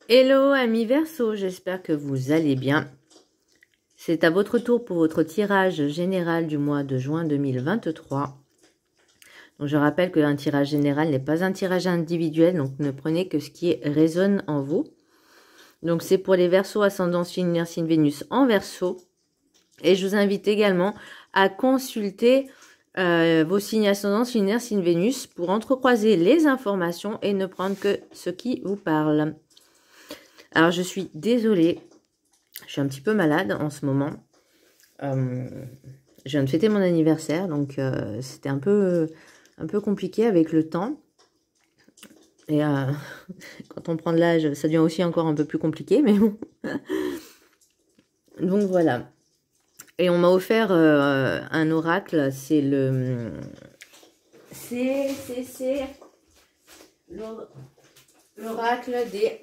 Hello amis Verseau, j'espère que vous allez bien. C'est à votre tour pour votre tirage général du mois de juin 2023. Donc je rappelle qu'un tirage général n'est pas un tirage individuel, donc ne prenez que ce qui résonne en vous. Donc c'est pour les Verseaux ascendance lunaire signe Vénus en Verseau. Et je vous invite également à consulter vos signes ascendance lunaire signe Vénus pour entrecroiser les informations et ne prendre que ce qui vous parle. Alors, je suis désolée, je suis un petit peu malade en ce moment. Je viens de fêter mon anniversaire, donc c'était un peu compliqué avec le temps. Et quand on prend de l'âge, ça devient aussi encore un peu plus compliqué, mais bon. Donc voilà. Et on m'a offert un oracle, c'est le... C'est l'oracle des...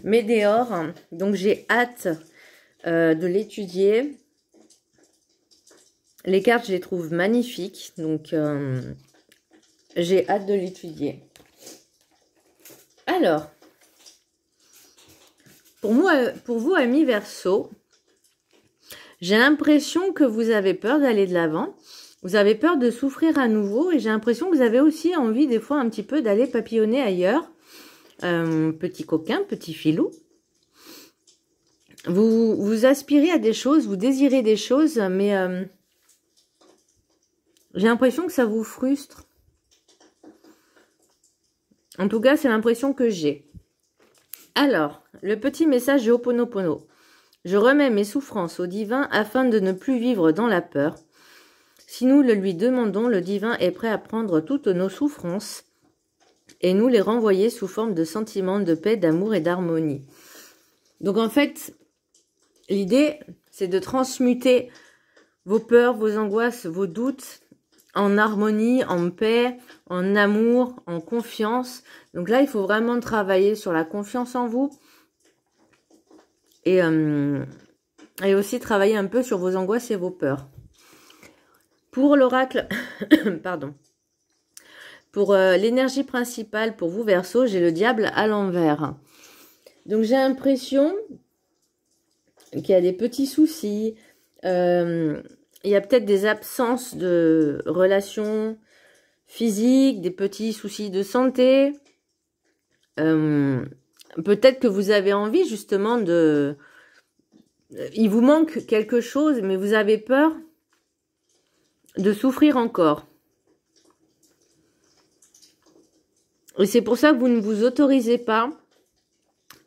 Météore, donc j'ai hâte de l'étudier. Les cartes, je les trouve magnifiques, donc j'ai hâte de l'étudier. Alors, pour vous amis Verseau, j'ai l'impression que vous avez peur d'aller de l'avant. Vous avez peur de souffrir à nouveau et j'ai l'impression que vous avez aussi envie des fois un petit peu d'aller papillonner ailleurs. Petit coquin, petit filou. Vous aspirez à des choses, vous désirez des choses, mais j'ai l'impression que ça vous frustre. En tout cas, c'est l'impression que j'ai. Alors, le petit message de Ho'oponopono. Je remets mes souffrances au divin afin de ne plus vivre dans la peur. Si nous le lui demandons, le divin est prêt à prendre toutes nos souffrances et nous les renvoyer sous forme de sentiments de paix, d'amour et d'harmonie. Donc en fait, l'idée, c'est de transmuter vos peurs, vos angoisses, vos doutes en harmonie, en paix, en amour, en confiance. Donc là, il faut vraiment travailler sur la confiance en vous et aussi travailler un peu sur vos angoisses et vos peurs. Pour l'oracle, pardon. Pour l'énergie principale, pour vous Verseau, j'ai le diable à l'envers. Donc j'ai l'impression qu'il y a des petits soucis. Il y a peut-être des absences de relations physiques, des petits soucis de santé. Peut-être que vous avez envie justement de... Il vous manque quelque chose, mais vous avez peur de souffrir encore. Et c'est pour ça que vous ne vous autorisez pas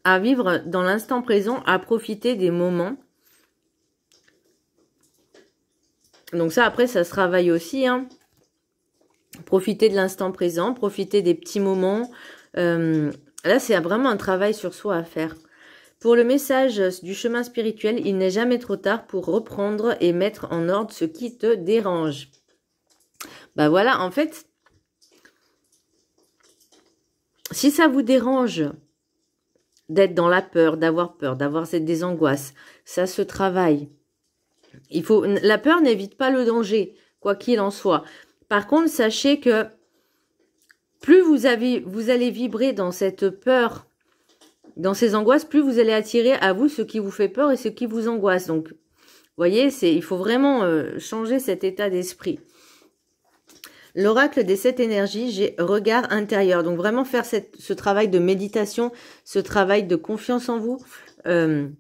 à vivre dans l'instant présent, à profiter des moments. Donc ça, après, ça se travaille aussi. Hein. Profiter de l'instant présent, profiter des petits moments. Là, c'est vraiment un travail sur soi à faire. Pour le message du chemin spirituel, il n'est jamais trop tard pour reprendre et mettre en ordre ce qui te dérange. Bah voilà, en fait... Si ça vous dérange d'être dans la peur, d'avoir des angoisses, ça se travaille. La peur n'évite pas le danger, quoi qu'il en soit. Par contre, sachez que plus vous allez vibrer dans cette peur, dans ces angoisses, plus vous allez attirer à vous ce qui vous fait peur et ce qui vous angoisse. Donc, vous voyez, il faut vraiment changer cet état d'esprit. L'oracle des 7 énergies, j'ai regard intérieur. Donc vraiment faire ce travail de méditation, ce travail de confiance en vous. Je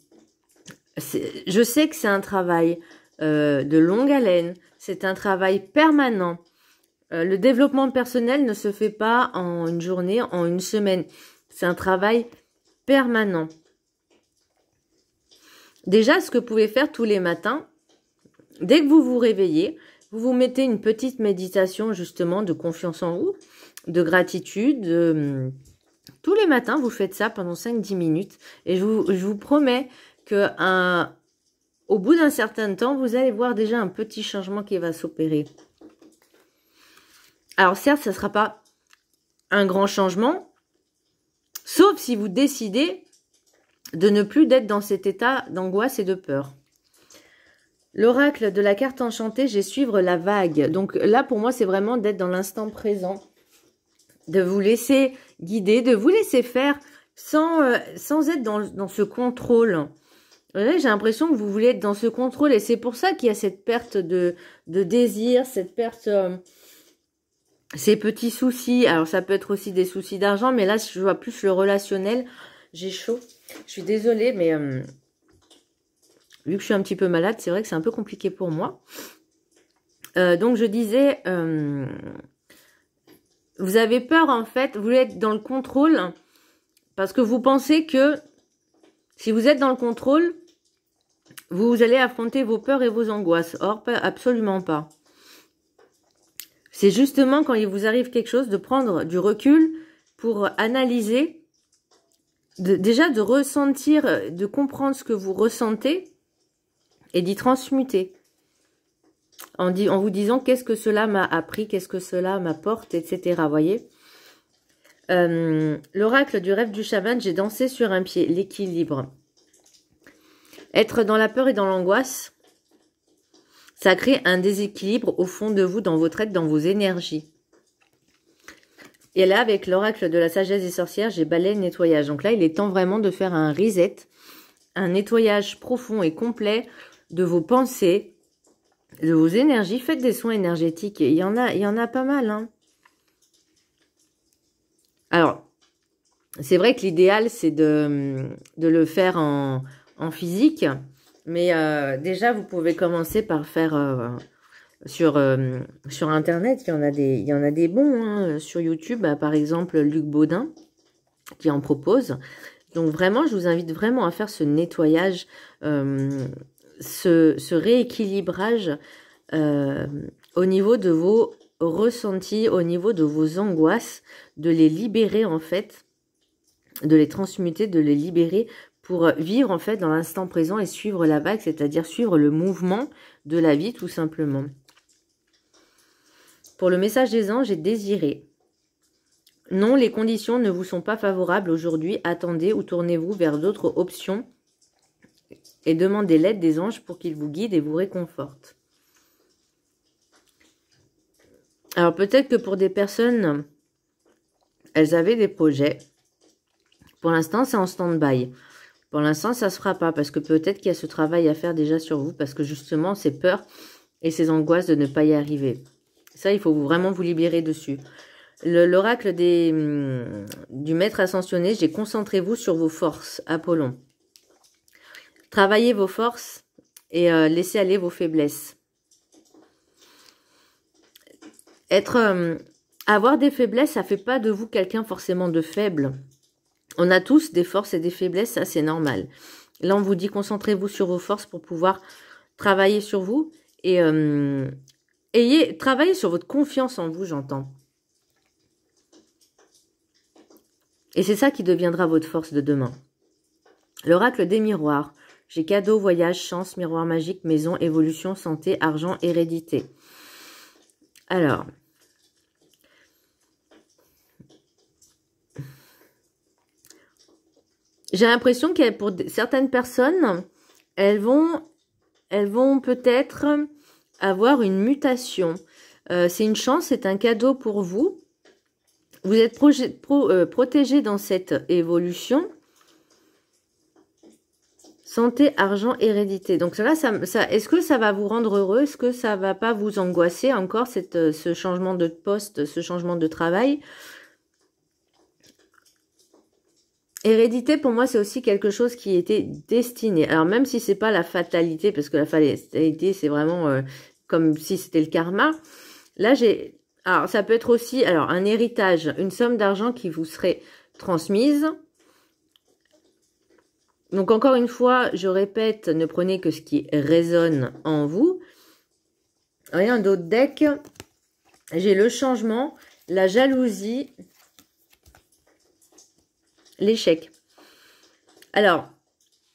sais que c'est un travail de longue haleine. C'est un travail permanent. Le développement personnel ne se fait pas en une journée, en une semaine. C'est un travail permanent. Déjà, ce que vous pouvez faire tous les matins, dès que vous vous réveillez, vous vous mettez une petite méditation justement de confiance en vous, de gratitude. Tous les matins, vous faites ça pendant 5-10 minutes. Et je vous promets que au bout d'un certain temps, vous allez voir déjà un petit changement qui va s'opérer. Alors certes, ça ne sera pas un grand changement, sauf si vous décidez de ne plus être dans cet état d'angoisse et de peur. L'oracle de la carte enchantée, j'ai suivre la vague. Donc là, pour moi, c'est vraiment d'être dans l'instant présent. De vous laisser guider, de vous laisser faire. sans être dans ce contrôle. J'ai l'impression que vous voulez être dans ce contrôle et c'est pour ça qu'il y a cette perte de désir, cette perte, ces petits soucis. Alors ça peut être aussi des soucis d'argent, mais là je vois plus le relationnel. J'ai chaud. Je suis désolée, mais vu que je suis un petit peu malade, c'est vrai que c'est un peu compliqué pour moi. Donc je disais, vous avez peur en fait, vous voulez être dans le contrôle parce que vous pensez que si vous êtes dans le contrôle, vous allez affronter vos peurs et vos angoisses. Or, absolument pas. C'est justement quand il vous arrive quelque chose de prendre du recul pour analyser, déjà de ressentir, de comprendre ce que vous ressentez et d'y transmuter. En vous disant qu'est-ce que cela m'a appris, qu'est-ce que cela m'apporte, etc. Voyez. L'oracle du rêve du chaman, j'ai dansé sur un pied, l'équilibre. Être dans la peur et dans l'angoisse, ça crée un déséquilibre au fond de vous, dans votre être, dans vos énergies. Et là, avec l'oracle de la sagesse des sorcières, j'ai balaye nettoyage. Donc là, il est temps vraiment de faire un reset, un nettoyage profond et complet de vos pensées, de vos énergies. Faites des soins énergétiques. Il y en a pas mal, hein. Alors, c'est vrai que l'idéal, c'est de le faire en physique. Mais déjà, vous pouvez commencer par faire sur Internet. Il y en a des bons, hein, sur YouTube. Bah, par exemple, Luc Baudin qui en propose. Donc vraiment, je vous invite vraiment à faire ce nettoyage, ce rééquilibrage au niveau de vos ressentis, au niveau de vos angoisses, de les libérer en fait, de les transmuter, de les libérer pour vivre en fait dans l'instant présent et suivre la vague, c'est-à-dire suivre le mouvement de la vie tout simplement. Pour le message des anges, j'ai désiré. Non, les conditions ne vous sont pas favorables aujourd'hui. Attendez ou tournez-vous vers d'autres options et demandez l'aide des anges pour qu'ils vous guident et vous réconfortent. Alors peut-être que pour des personnes, elles avaient des projets. Pour l'instant, c'est en stand-by. Pour l'instant, ça ne se fera pas parce que peut-être qu'il y a ce travail à faire déjà sur vous parce que justement, ces peurs et ces angoisses de ne pas y arriver. Ça, il faut vraiment vous libérer dessus. L'oracle du maître ascensionné, j'ai concentrez-vous sur vos forces, Apollon. Travaillez vos forces et laissez aller vos faiblesses. Avoir des faiblesses, ça ne fait pas de vous quelqu'un forcément de faible. On a tous des forces et des faiblesses, ça c'est normal. Là, on vous dit concentrez-vous sur vos forces pour pouvoir travailler sur vous et travaillez sur votre confiance en vous, j'entends. Et c'est ça qui deviendra votre force de demain. L'oracle des miroirs. J'ai cadeau, voyage, chance, miroir magique, maison, évolution, santé, argent, hérédité. Alors, j'ai l'impression que pour certaines personnes, elles vont peut-être avoir une mutation. C'est une chance, c'est un cadeau pour vous. Vous êtes protégé dans cette évolution. Santé, argent, hérédité. Donc là, est-ce que ça va vous rendre heureux? Est-ce que ça va pas vous angoisser encore, ce changement de poste, ce changement de travail? Hérédité, pour moi, c'est aussi quelque chose qui était destiné. Alors, même si c'est pas la fatalité, parce que la fatalité, c'est vraiment comme si c'était le karma. Là, alors, ça peut être aussi un héritage, une somme d'argent qui vous serait transmise. Donc, encore une fois, je répète, ne prenez que ce qui résonne en vous. Rien d'autre deck. J'ai le changement, la jalousie, l'échec. Alors,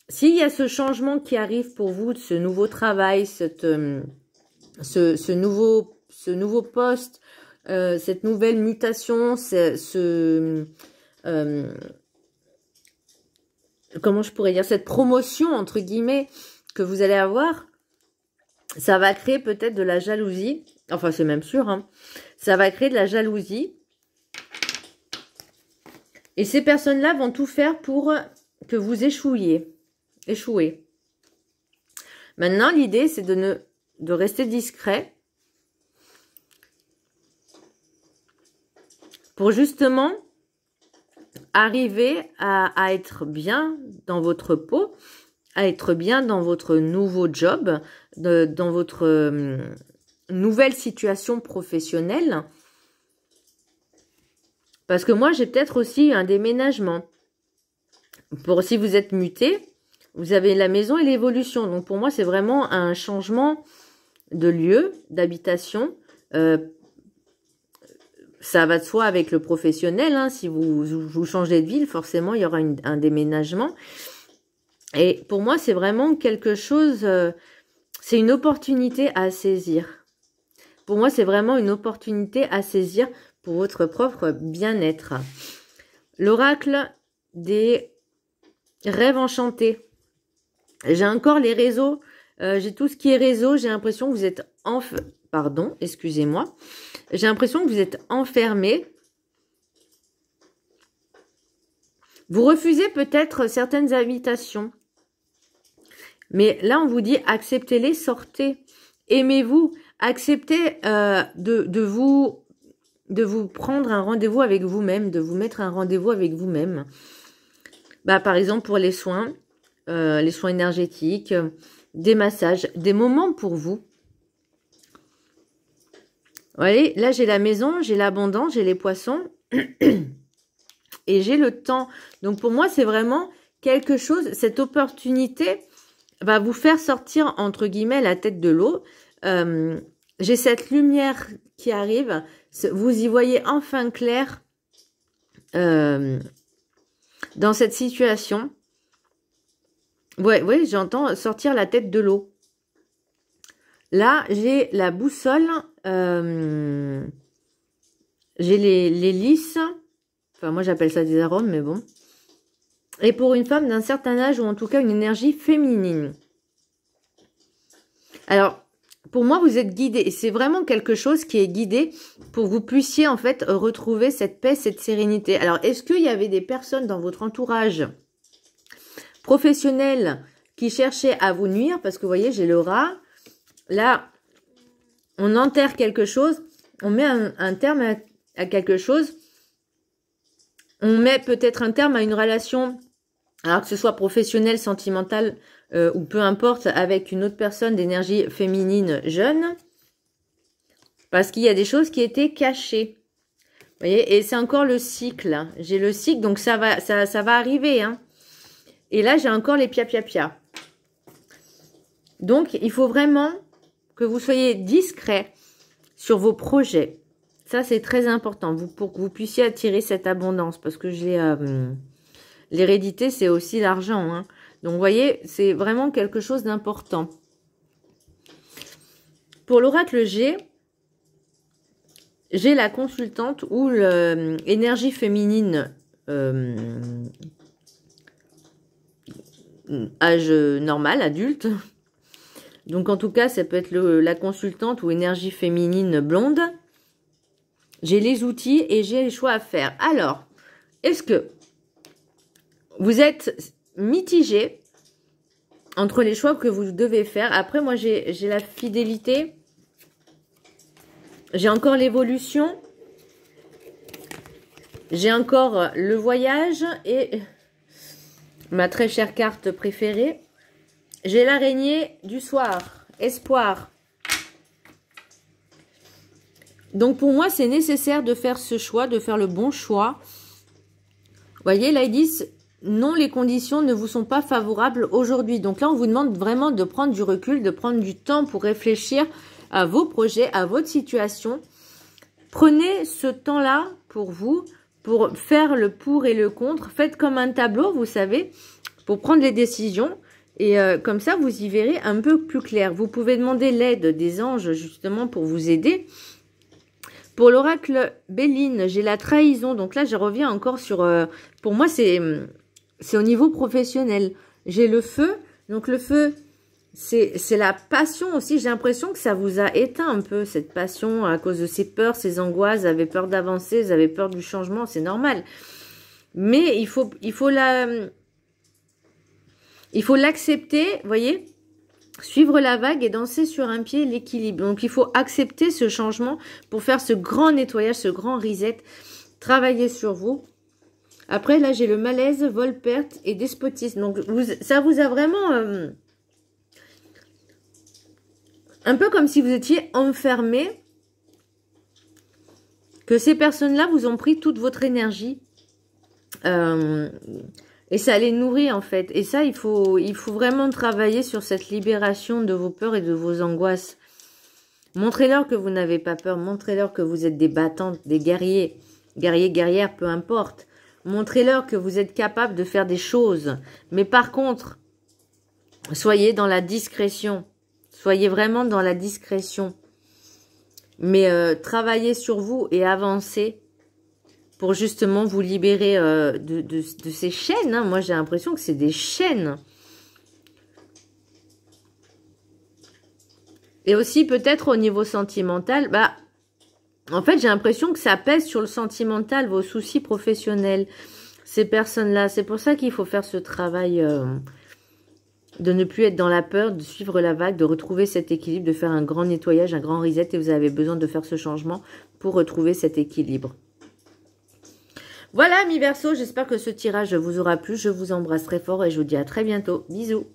s'il y a ce changement qui arrive pour vous, ce nouveau travail, ce nouveau poste, cette nouvelle mutation, comment je pourrais dire, cette promotion, entre guillemets, que vous allez avoir, ça va créer peut-être de la jalousie. Enfin, c'est même sûr, hein. Ça va créer de la jalousie. Et ces personnes-là vont tout faire pour que vous échouiez. Maintenant, l'idée, c'est de rester discret pour justement arriver à être bien dans votre peau, à être bien dans votre nouveau job, dans votre nouvelle situation professionnelle. Parce que moi, j'ai peut-être aussi un déménagement. Pour si vous êtes muté, vous avez la maison et l'évolution. Donc pour moi, c'est vraiment un changement de lieu, d'habitation. Ça va de soi avec le professionnel. Hein. Si vous changez de ville, forcément, il y aura un déménagement. Et pour moi, c'est vraiment quelque chose... c'est une opportunité à saisir. Pour moi, c'est vraiment une opportunité à saisir pour votre propre bien-être. L'oracle des rêves enchantés. J'ai encore les réseaux. J'ai tout ce qui est réseau. J'ai l'impression que vous êtes... Pardon, excusez-moi. J'ai l'impression que vous êtes enfermé. Vous refusez peut-être certaines invitations. Mais là, on vous dit, acceptez-les, sortez. Aimez-vous. Acceptez de vous prendre un rendez-vous avec vous-même, de vous mettre un rendez-vous avec vous-même. Bah, par exemple, pour les soins énergétiques, des massages, des moments pour vous. Vous voyez, là, j'ai la maison, j'ai l'abondance, j'ai les poissons et j'ai le temps. Donc, pour moi, c'est vraiment quelque chose, cette opportunité va vous faire sortir, entre guillemets, la tête de l'eau. J'ai cette lumière qui arrive. Vous y voyez enfin clair dans cette situation. Ouais, j'entends sortir la tête de l'eau. Là, j'ai la boussole. J'ai les lys. Enfin, moi, j'appelle ça des arômes, mais bon. Et pour une femme d'un certain âge, ou en tout cas une énergie féminine. Alors, pour moi, vous êtes guidé. Et c'est vraiment quelque chose qui est guidé pour que vous puissiez, en fait, retrouver cette paix, cette sérénité. Alors, est-ce qu'il y avait des personnes dans votre entourage professionnel qui cherchaient à vous nuire? Parce que, vous voyez, j'ai le rat. Là, on enterre quelque chose. On met un terme à quelque chose. On met peut-être un terme à une relation, alors que ce soit professionnelle, sentimentale, ou peu importe, avec une autre personne d'énergie féminine jeune. Parce qu'il y a des choses qui étaient cachées. Vous voyez, et c'est encore le cycle. J'ai le cycle, donc ça va arriver. Hein. Et là, j'ai encore les pia. Donc, il faut vraiment que vous soyez discret sur vos projets. Ça, c'est très important pour que vous puissiez attirer cette abondance. Parce que l'hérédité, c'est aussi l'argent. Hein. Donc, vous voyez, c'est vraiment quelque chose d'important. Pour l'oracle G, j'ai la consultante ou l'énergie féminine âge normal, adulte. Donc, en tout cas, ça peut être la consultante ou énergie féminine blonde. J'ai les outils et j'ai les choix à faire. Alors, est-ce que vous êtes mitigé entre les choix que vous devez faire? Après, moi, j'ai la fidélité. J'ai encore l'évolution. J'ai encore le voyage et ma très chère carte préférée. J'ai l'araignée du soir. Espoir. Donc, pour moi, c'est nécessaire de faire ce choix, de faire le bon choix. Vous voyez, là, ils disent, non, les conditions ne vous sont pas favorables aujourd'hui. Donc là, on vous demande vraiment de prendre du recul, de prendre du temps pour réfléchir à vos projets, à votre situation. Prenez ce temps-là pour vous, pour faire le pour et le contre. Faites comme un tableau, vous savez, pour prendre les décisions. Et comme ça, vous y verrez un peu plus clair. Vous pouvez demander l'aide des anges, justement, pour vous aider. Pour l'oracle Béline, j'ai la trahison. Donc là, je reviens encore sur... pour moi, c'est au niveau professionnel. J'ai le feu. Donc le feu, c'est la passion aussi. J'ai l'impression que ça vous a éteint un peu, cette passion, à cause de ces peurs, ces angoisses. Vous avez peur d'avancer, vous avez peur du changement. C'est normal. Mais il faut l'accepter, voyez, suivre la vague et danser sur un pied, l'équilibre. Donc, il faut accepter ce changement pour faire ce grand nettoyage, ce grand reset. Travailler sur vous. Après, là, j'ai le malaise, vol, perte et despotisme. Donc, ça vous a vraiment... un peu comme si vous étiez enfermé, que ces personnes-là vous ont pris toute votre énergie. Et ça les nourrit en fait. Et ça, il faut vraiment travailler sur cette libération de vos peurs et de vos angoisses. Montrez-leur que vous n'avez pas peur. Montrez-leur que vous êtes des battantes, des guerriers. Guerriers, guerrières, peu importe. Montrez-leur que vous êtes capable de faire des choses. Mais par contre, soyez dans la discrétion. Soyez vraiment dans la discrétion. Mais travaillez sur vous et avancez pour justement vous libérer de ces chaînes. Hein. Moi, j'ai l'impression que c'est des chaînes. Et aussi, peut-être au niveau sentimental, bah, en fait, j'ai l'impression que ça pèse sur le sentimental, vos soucis professionnels, ces personnes-là. C'est pour ça qu'il faut faire ce travail de ne plus être dans la peur, de suivre la vague, de retrouver cet équilibre, de faire un grand nettoyage, un grand reset. Et vous avez besoin de faire ce changement pour retrouver cet équilibre. Voilà, mes Verseaux, j'espère que ce tirage vous aura plu. Je vous embrasse très fort et je vous dis à très bientôt. Bisous.